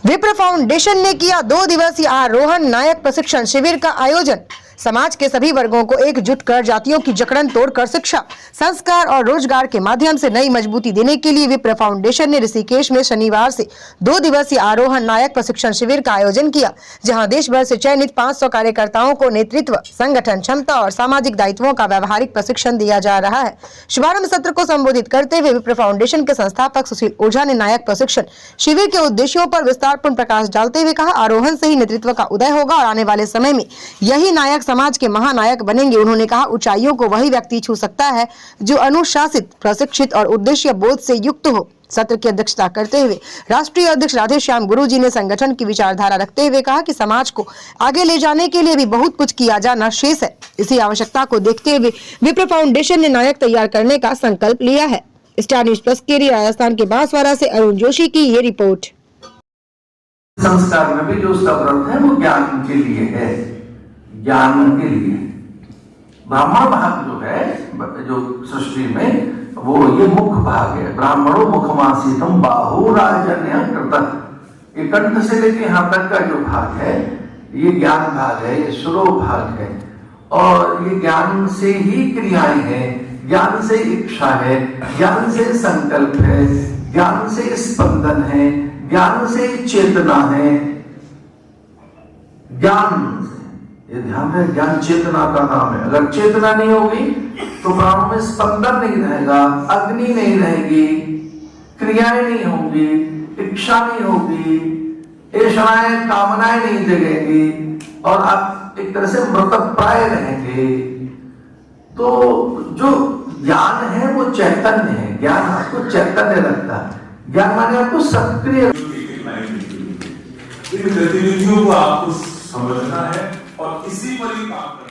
विप्र फाउंडेशन ने किया 2 दिवसीय आरोहण नायक प्रशिक्षण शिविर का आयोजन। समाज के सभी वर्गों को एकजुट कर जातियों की जकड़न तोड़कर शिक्षा, संस्कार और रोजगार के माध्यम से नई मजबूती देने के लिए विप्र फाउंडेशन ने ऋषिकेश में शनिवार से 2 दिवसीय आरोहण नायक प्रशिक्षण शिविर का आयोजन किया, जहां देश भर से चयनित 500 कार्यकर्ताओं को नेतृत्व, संगठन क्षमता और सामाजिक दायित्वों का व्यवहारिक प्रशिक्षण दिया जा रहा है। शुभारंभ सत्र को संबोधित करते हुए विप्र फाउंडेशन के संस्थापक सुशील ओझा ने नायक प्रशिक्षण शिविर के उद्देश्यों पर विस्तारपूर्ण प्रकाश डालते हुए कहा, आरोहण से ही नेतृत्व का उदय होगा और आने वाले समय में यही नायक समाज के महानायक बनेंगे। उन्होंने कहा, ऊंचाइयों को वही व्यक्ति छू सकता है जो अनुशासित, प्रशिक्षित और उद्देश्य बोध से युक्त हो। सत्र की अध्यक्षता करते हुए राष्ट्रीय अध्यक्ष राधेश्याम गुरुजी ने संगठन की विचारधारा रखते हुए कहा कि समाज को आगे ले जाने के लिए भी बहुत कुछ किया जाना शेष है। इसी आवश्यकता को देखते हुए विप्र फाउंडेशन ने नायक तैयार करने का संकल्प लिया है। स्टार न्यूज प्लस के लिए राजस्थान के बांसवाड़ा से अरुण जोशी की ये रिपोर्ट। संस्कार में भी जो उसका व्रत है वो ज्ञान के लिए है, ज्ञान के लिए। ब्राह्मण भाग जो है, जो सृष्टि में वो ये मुख भाग है। ब्राह्मणों मुखमासीतम बाहु राजन्य कृत। ये कंठ से लेके यहाँ तक का जो भाग है ये ज्ञान भाग है, ये सुरो भाग है। और ये ज्ञान से ही क्रियाएं हैं, ज्ञान से इच्छा है, ज्ञान से संकल्प है, ज्ञान से स्पंदन है, ज्ञान से चेतना है। ज्ञान से ये ध्यान है, ज्ञान चेतना का नाम है। अगर चेतना नहीं होगी तो प्राणों में स्पंदन नहीं रहेगा, अग्नि नहीं रहेगी, क्रियाएं नहीं होंगी, इच्छा नहीं होगी, ऐशाएं कामनाएं नहीं जगेंगी और आप एक तरह से मृतप्राय रहेंगे। तो जो ज्ञान है वो चैतन्य है, ज्ञान आपको चैतन्य रखता है। ज्ञान माने आपको सक्रिय, इन गतिविधियों को आपको समझना है और इसी पर ही काम करना है।